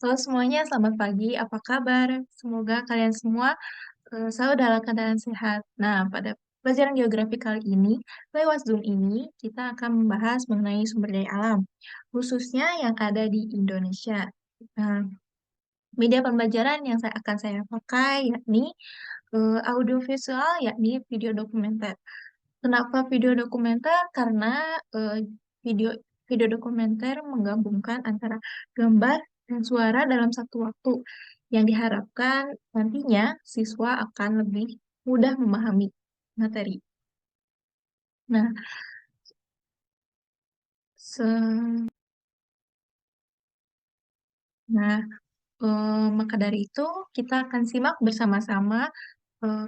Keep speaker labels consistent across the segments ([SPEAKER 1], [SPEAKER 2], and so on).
[SPEAKER 1] Halo semuanya, selamat pagi. Apa kabar? Semoga kalian semua selalu dalam keadaan sehat. Nah, pada pelajaran geografi kali ini, lewat Zoom ini, kita akan membahas mengenai sumber daya alam, khususnya yang ada di Indonesia. Nah, media pembelajaran yang akan saya pakai yakni audiovisual, yakni video dokumenter. Kenapa video dokumenter? Karena video video dokumenter menggabungkan antara gambar dan suara dalam satu waktu, yang diharapkan nantinya siswa akan lebih mudah memahami materi. Nah, se- nah, maka dari itu kita akan simak bersama-sama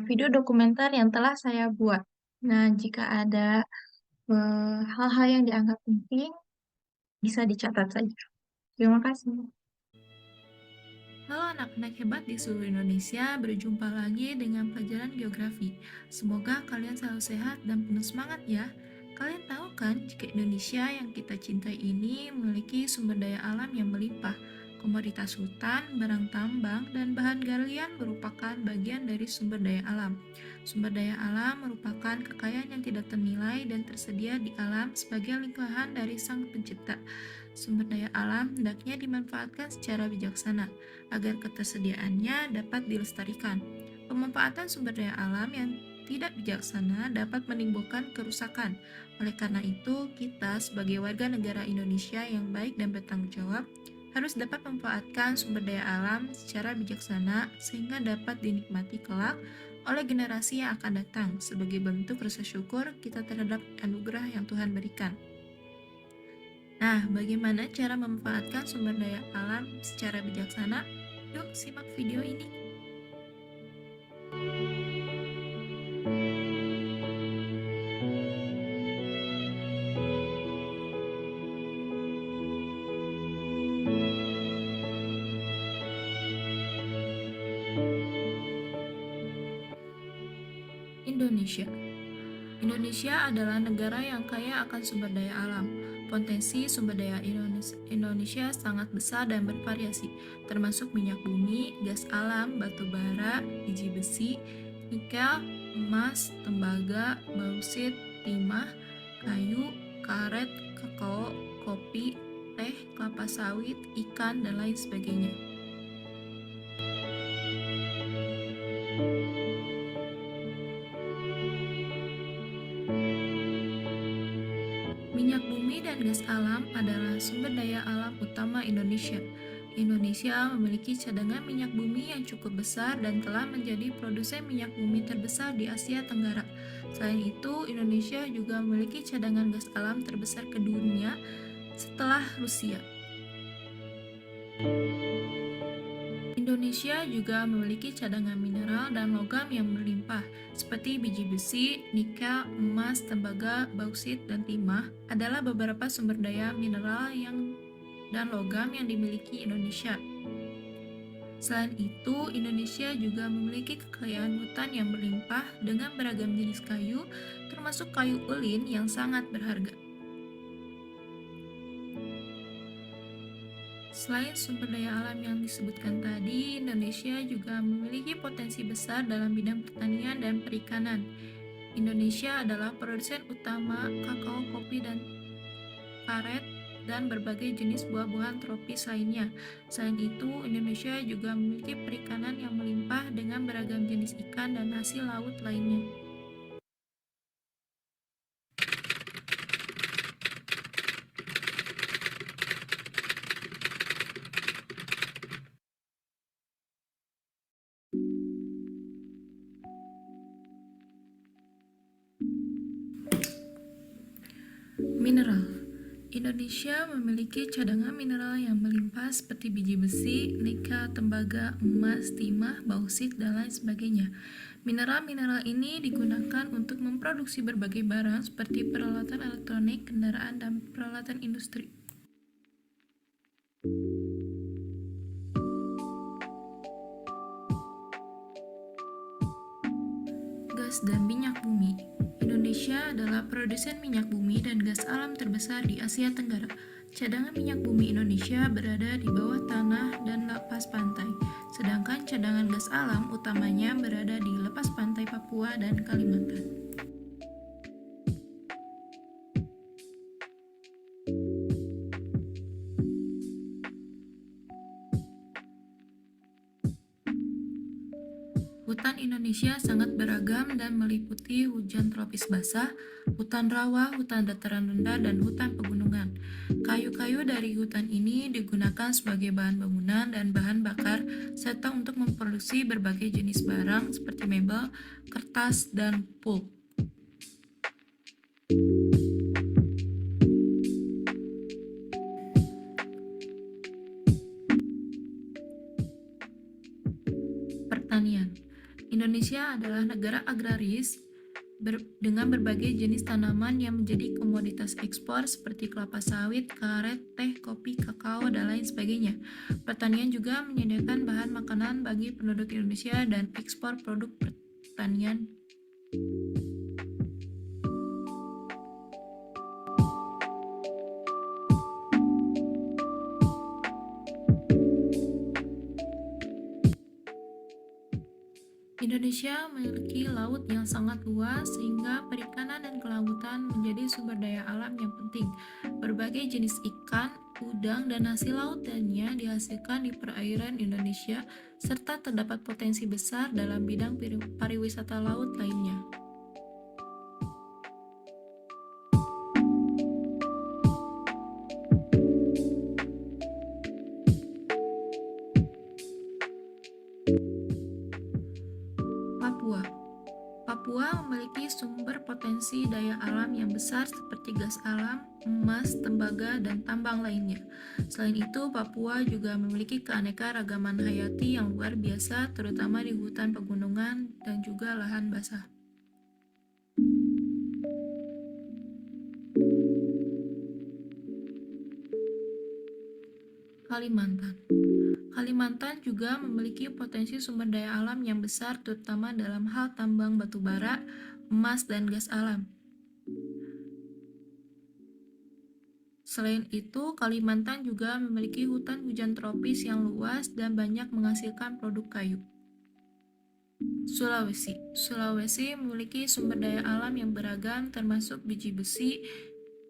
[SPEAKER 1] video dokumenter yang telah saya buat. Nah, jika ada hal-hal yang dianggap penting, bisa dicatat saja. Terima kasih.
[SPEAKER 2] Halo anak-anak hebat di seluruh Indonesia, berjumpa lagi dengan pelajaran geografi. Semoga kalian selalu sehat dan penuh semangat ya. Kalian tahu kan jika Indonesia yang kita cintai ini memiliki sumber daya alam yang melimpah. Komoditas hutan, barang tambang, dan bahan galian merupakan bagian dari sumber daya alam. Sumber daya alam merupakan kekayaan yang tidak ternilai dan tersedia di alam sebagai limpahan dari Sang Pencipta. Sumber daya alam hendaknya dimanfaatkan secara bijaksana agar ketersediaannya dapat dilestarikan. Pemanfaatan sumber daya alam yang tidak bijaksana dapat menimbulkan kerusakan. Oleh karena itu, kita sebagai warga negara Indonesia yang baik dan bertanggung jawab harus dapat memanfaatkan sumber daya alam secara bijaksana sehingga dapat dinikmati kelak oleh generasi yang akan datang sebagai bentuk rasa syukur kita terhadap anugerah yang Tuhan berikan. Nah, bagaimana cara memanfaatkan sumber daya alam secara bijaksana? Yuk, simak video ini. Indonesia. Indonesia adalah negara yang kaya akan sumber daya alam. Potensi sumber daya Indonesia sangat besar dan bervariasi, termasuk minyak bumi, gas alam, batu bara, biji besi, nikel, emas, tembaga, bauksit, timah, kayu, karet, kakao, kopi, teh, kelapa sawit, ikan, dan lain sebagainya. Minyak bumi dan gas alam adalah sumber daya alam utama Indonesia. Indonesia memiliki cadangan minyak bumi yang cukup besar dan telah menjadi produsen minyak bumi terbesar di Asia Tenggara. Selain itu, Indonesia juga memiliki cadangan gas alam terbesar ke dunia setelah Rusia. Indonesia juga memiliki cadangan mineral dan logam yang berlimpah, seperti biji besi, nikel, emas, tembaga, bauksit, dan timah adalah beberapa sumber daya mineral dan logam yang dimiliki Indonesia. Selain itu, Indonesia juga memiliki kekayaan hutan yang berlimpah dengan beragam jenis kayu, termasuk kayu ulin yang sangat berharga. Selain sumber daya alam yang disebutkan tadi, Indonesia juga memiliki potensi besar dalam bidang pertanian dan perikanan. Indonesia adalah produsen utama kakao, kopi, dan karet, dan berbagai jenis buah-buahan tropis lainnya. Selain itu, Indonesia juga memiliki perikanan yang melimpah dengan beragam jenis ikan dan hasil laut lainnya. Mineral. Indonesia memiliki cadangan mineral yang melimpah seperti biji besi, nikel, tembaga, emas, timah, bauksit, dan lain sebagainya. Mineral-mineral ini digunakan untuk memproduksi berbagai barang seperti peralatan elektronik, kendaraan, dan peralatan industri. Gas dan minyak bumi. Indonesia adalah produsen produsen minyak bumi dan gas alam terbesar di Asia Tenggara. Cadangan minyak bumi Indonesia berada di bawah tanah dan lepas pantai, sedangkan cadangan gas alam utamanya berada di lepas pantai Papua dan Kalimantan. Hutan Indonesia sangat beragam dan meliputi hujan tropis basah, hutan rawa, hutan dataran rendah, dan hutan pegunungan. Kayu-kayu dari hutan ini digunakan sebagai bahan bangunan dan bahan bakar, serta untuk memproduksi berbagai jenis barang seperti mebel, kertas, dan pulp. Pertanian. Indonesia adalah negara agraris dengan berbagai jenis tanaman yang menjadi komoditas ekspor seperti kelapa sawit, karet, teh, kopi, kakao, dan lain sebagainya. Pertanian juga menyediakan bahan makanan bagi penduduk Indonesia dan ekspor produk pertanian. Indonesia memiliki laut yang sangat luas sehingga perikanan dan kelautan menjadi sumber daya alam yang penting. Berbagai jenis ikan, udang, dan hasil laut lainnya dihasilkan di perairan Indonesia serta terdapat potensi besar dalam bidang pariwisata laut lainnya. Papua. Papua memiliki sumber potensi daya alam yang besar seperti gas alam, emas, tembaga, dan tambang lainnya. Selain itu, Papua juga memiliki keanekaragaman hayati yang luar biasa, terutama di hutan pegunungan dan juga lahan basah. Kalimantan. Kalimantan juga memiliki potensi sumber daya alam yang besar terutama dalam hal tambang batu bara, emas, dan gas alam. Selain itu, Kalimantan juga memiliki hutan hujan tropis yang luas dan banyak menghasilkan produk kayu. Sulawesi. Sulawesi memiliki sumber daya alam yang beragam termasuk biji besi,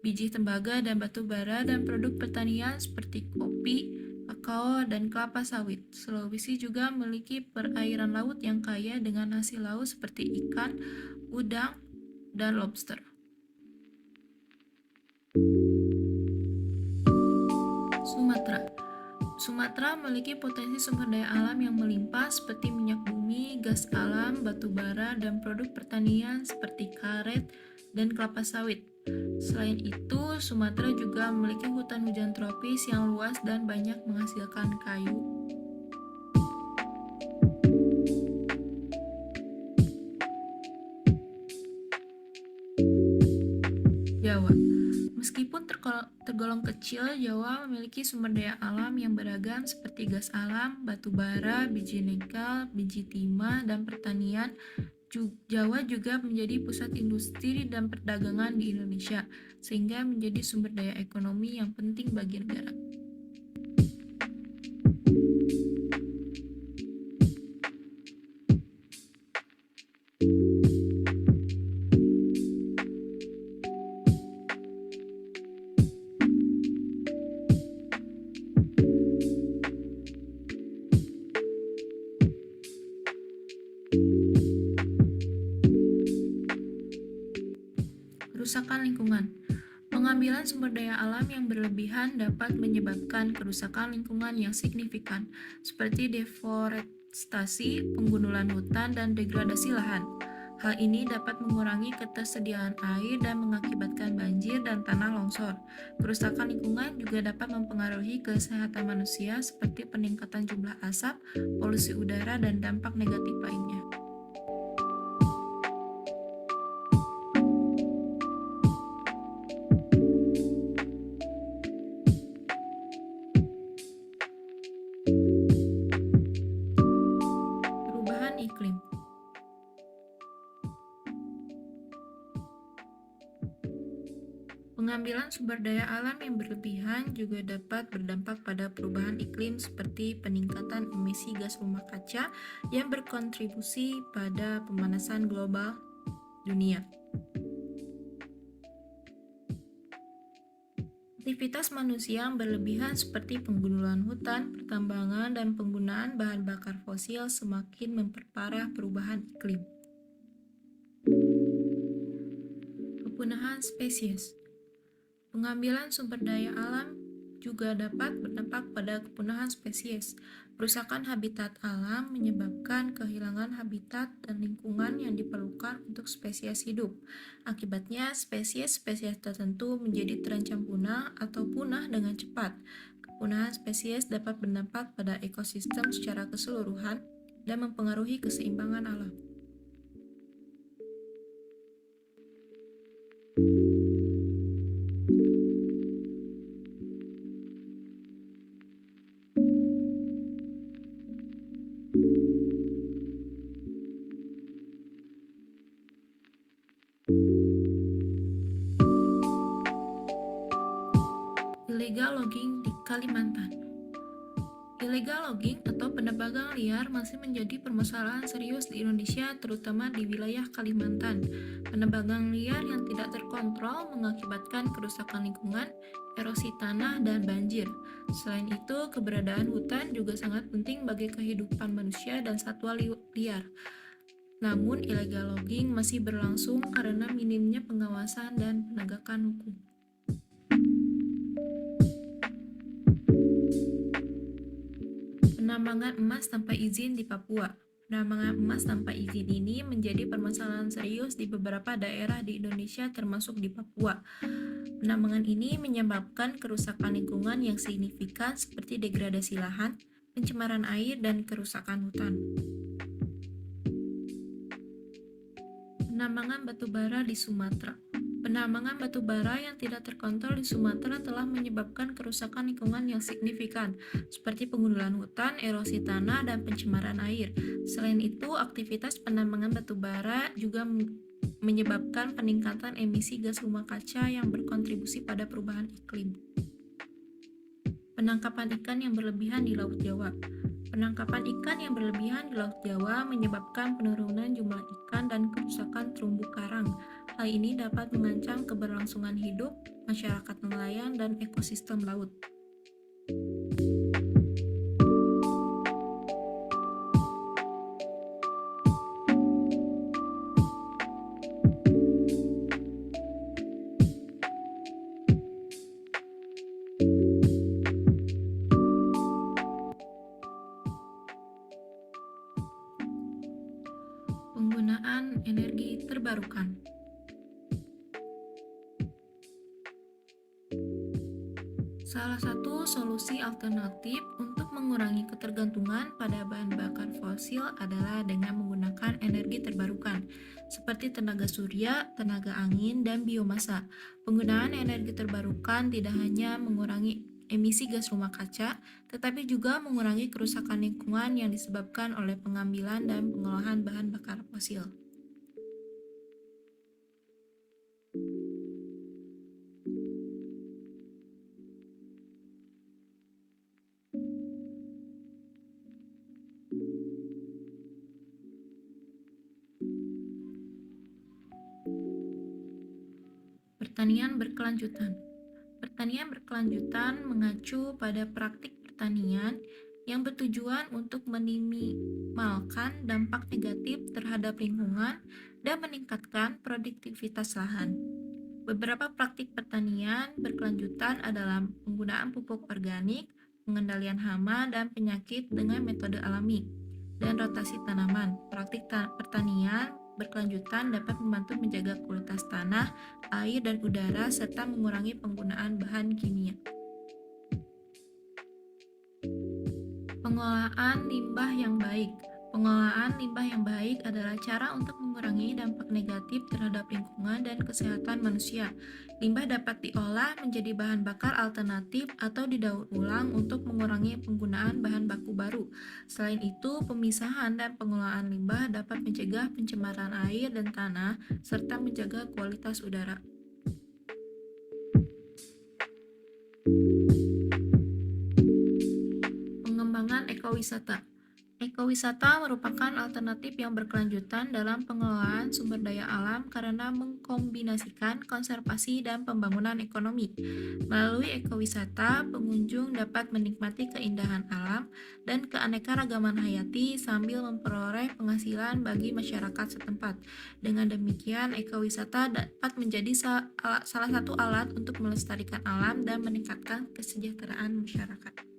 [SPEAKER 2] biji tembaga dan batu bara dan produk pertanian seperti kopi, kakao, dan kelapa sawit. Sulawesi juga memiliki perairan laut yang kaya dengan hasil laut seperti ikan, udang, dan lobster. Sumatera. Sumatera memiliki potensi sumber daya alam yang melimpah seperti minyak bumi, gas alam, batu bara, dan produk pertanian seperti karet dan kelapa sawit. Selain itu, Sumatera juga memiliki hutan hujan tropis yang luas dan banyak menghasilkan kayu. Jawa. Meskipun tergolong kecil, Jawa memiliki sumber daya alam yang beragam seperti gas alam, batu bara, biji nikel, biji timah, dan pertanian. Jawa juga menjadi pusat industri dan perdagangan di Indonesia, sehingga menjadi sumber daya ekonomi yang penting bagi negara. Kerusakan lingkungan. Pengambilan sumber daya alam yang berlebihan dapat menyebabkan kerusakan lingkungan yang signifikan, seperti deforestasi, penggundulan hutan, dan degradasi lahan. Hal ini dapat mengurangi ketersediaan air dan mengakibatkan banjir dan tanah longsor. Kerusakan lingkungan juga dapat mempengaruhi kesehatan manusia seperti peningkatan jumlah asap, polusi udara, dan dampak negatif lainnya. Perubahan iklim. Pengambilan sumber daya alam yang berlebihan juga dapat berdampak pada perubahan iklim seperti peningkatan emisi gas rumah kaca yang berkontribusi pada pemanasan global dunia. Aktivitas manusia yang berlebihan seperti penggundulan hutan, pertambangan, dan penggunaan bahan bakar fosil semakin memperparah perubahan iklim. Kepunahan spesies. Pengambilan sumber daya alam juga dapat berdampak pada kepunahan spesies. Perusakan habitat alam menyebabkan kehilangan habitat dan lingkungan yang diperlukan untuk spesies hidup. Akibatnya, spesies-spesies tertentu menjadi terancam punah atau punah dengan cepat. Kepunahan spesies dapat berdampak pada ekosistem secara keseluruhan dan mempengaruhi keseimbangan alam. Illegal logging di Kalimantan. Illegal logging atau penebangan liar masih menjadi permasalahan serius di Indonesia, terutama di wilayah Kalimantan. Penebangan liar yang tidak terkontrol mengakibatkan kerusakan lingkungan, erosi tanah, dan banjir. Selain itu, keberadaan hutan juga sangat penting bagi kehidupan manusia dan satwa liar. Namun, illegal logging masih berlangsung karena minimnya pengawasan dan penegakan hukum. Penambangan emas tanpa izin di Papua. Penambangan emas tanpa izin ini menjadi permasalahan serius di beberapa daerah di Indonesia termasuk di Papua. Penambangan ini menyebabkan kerusakan lingkungan yang signifikan seperti degradasi lahan, pencemaran air, dan kerusakan hutan. Penambangan batubara di Sumatera. Penambangan batubara yang tidak terkontrol di Sumatera telah menyebabkan kerusakan lingkungan yang signifikan, seperti pengundulan hutan, erosi tanah, dan pencemaran air. Selain itu, aktivitas penambangan batubara juga menyebabkan peningkatan emisi gas rumah kaca yang berkontribusi pada perubahan iklim. Penangkapan ikan yang berlebihan di Laut Jawa. Penangkapan ikan yang berlebihan di Laut Jawa menyebabkan penurunan jumlah ikan dan kerusakan terumbu karang. Hal ini dapat mengancam keberlangsungan hidup masyarakat nelayan dan ekosistem laut. Penggunaan energi terbarukan. Salah satu solusi alternatif untuk mengurangi ketergantungan pada bahan bakar fosil adalah dengan menggunakan energi terbarukan, seperti tenaga surya, tenaga angin, dan biomasa. Penggunaan energi terbarukan tidak hanya mengurangi emisi gas rumah kaca, tetapi juga mengurangi kerusakan lingkungan yang disebabkan oleh pengambilan dan pengolahan bahan bakar fosil. Pertanian berkelanjutan. Pertanian berkelanjutan mengacu pada praktik pertanian yang bertujuan untuk meminimalkan dampak negatif terhadap lingkungan dan meningkatkan produktivitas lahan. Beberapa praktik pertanian berkelanjutan adalah penggunaan pupuk organik, pengendalian hama dan penyakit dengan metode alami, dan rotasi tanaman. Praktik pertanian berkelanjutan dapat membantu menjaga kualitas tanah, air, dan udara, serta mengurangi penggunaan bahan kimia. Pengolahan limbah yang baik. Pengolahan limbah yang baik adalah cara untuk mengurangi dampak negatif terhadap lingkungan dan kesehatan manusia. Limbah dapat diolah menjadi bahan bakar alternatif atau didaur ulang untuk mengurangi penggunaan bahan baku baru. Selain itu, pemisahan dan pengolahan limbah dapat mencegah pencemaran air dan tanah serta menjaga kualitas udara. Ekowisata. Ekowisata merupakan alternatif yang berkelanjutan dalam pengelolaan sumber daya alam karena mengkombinasikan konservasi dan pembangunan ekonomi. Melalui ekowisata, pengunjung dapat menikmati keindahan alam dan keanekaragaman hayati sambil memperoleh penghasilan bagi masyarakat setempat. Dengan demikian, ekowisata dapat menjadi salah satu alat untuk melestarikan alam dan meningkatkan kesejahteraan masyarakat.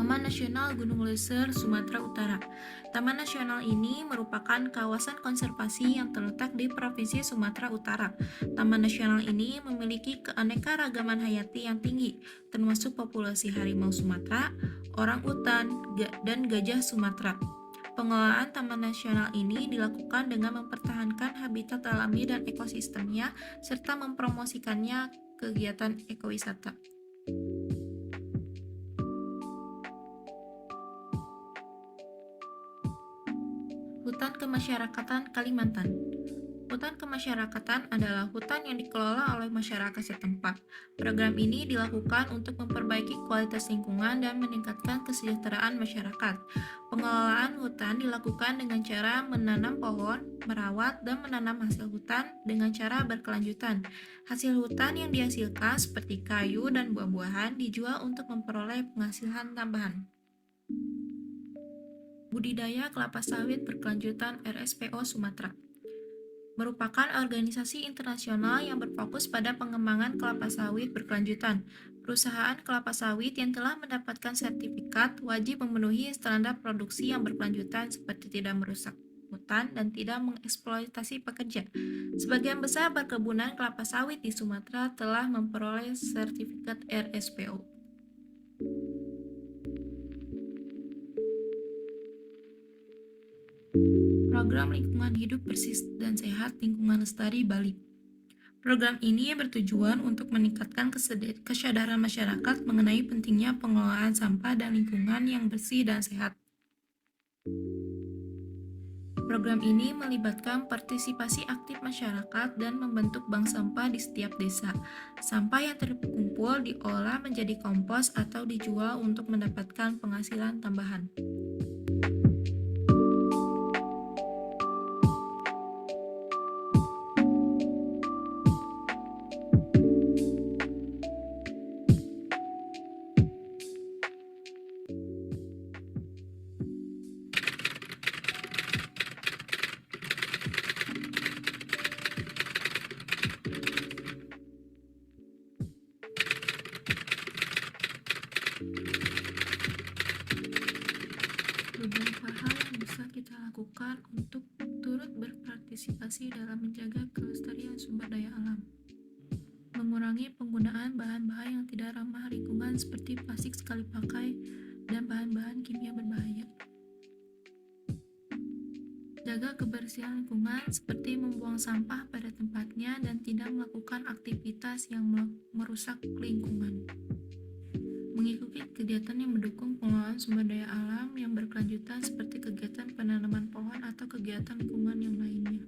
[SPEAKER 2] Taman Nasional Gunung Leuser, Sumatera Utara. Taman nasional ini merupakan kawasan konservasi yang terletak di Provinsi Sumatera Utara. Taman nasional ini memiliki keanekaragaman hayati yang tinggi, termasuk populasi harimau Sumatera, orang utan, dan gajah Sumatera. Pengelolaan taman nasional ini dilakukan dengan mempertahankan habitat alami dan ekosistemnya, serta mempromosikannya kegiatan ekowisata. Hutan Kemasyarakatan Kalimantan. Hutan kemasyarakatan adalah hutan yang dikelola oleh masyarakat setempat. Program ini dilakukan untuk memperbaiki kualitas lingkungan dan meningkatkan kesejahteraan masyarakat. Pengelolaan hutan dilakukan dengan cara menanam pohon, merawat, dan menanam hasil hutan dengan cara berkelanjutan. Hasil hutan yang dihasilkan seperti kayu dan buah-buahan dijual untuk memperoleh penghasilan tambahan. Budidaya Kelapa Sawit Berkelanjutan RSPO Sumatera merupakan organisasi internasional yang berfokus pada pengembangan kelapa sawit berkelanjutan. Perusahaan kelapa sawit yang telah mendapatkan sertifikat wajib memenuhi standar produksi yang berkelanjutan seperti tidak merusak hutan dan tidak mengeksploitasi pekerja. Sebagian besar perkebunan kelapa sawit di Sumatera telah memperoleh sertifikat RSPO. Program Lingkungan Hidup Bersih dan Sehat Lingkungan Lestari Bali. Program ini bertujuan untuk meningkatkan kesadaran masyarakat mengenai pentingnya pengelolaan sampah dan lingkungan yang bersih dan sehat. Program ini melibatkan partisipasi aktif masyarakat dan membentuk bank sampah di setiap desa. Sampah yang terkumpul diolah menjadi kompos atau dijual untuk mendapatkan penghasilan tambahan. Beberapa hal yang bisa kita lakukan untuk turut berpartisipasi dalam menjaga kelestarian sumber daya alam. Mengurangi penggunaan bahan-bahan yang tidak ramah lingkungan seperti plastik sekali pakai dan bahan-bahan kimia berbahaya. Jaga kebersihan lingkungan seperti membuang sampah pada tempatnya dan tidak melakukan aktivitas yang merusak lingkungan. Mengikuti kegiatan yang mendukung pengelolaan sumber daya alam yang berkelanjutan seperti kegiatan penanaman pohon atau kegiatan lingkungan yang lainnya.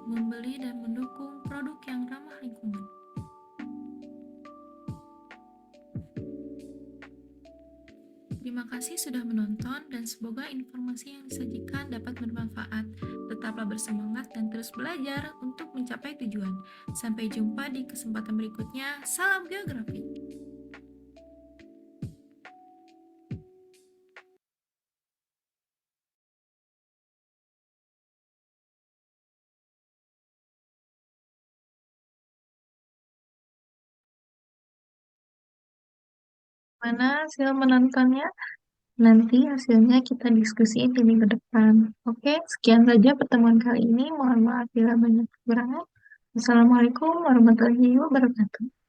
[SPEAKER 2] Membeli dan mendukung produk yang ramah lingkungan. Terima kasih sudah menonton dan semoga informasi yang disajikan dapat bermanfaat. Tetaplah bersemangat dan terus belajar untuk mencapai tujuan. Sampai jumpa di kesempatan berikutnya. Salam geografi.
[SPEAKER 1] Mana hasil menontonnya? Nanti hasilnya kita diskusiin di minggu depan. Oke, sekian saja pertemuan kali ini. Mohon maaf bila banyak kekurangan. Wassalamualaikum warahmatullahi wabarakatuh.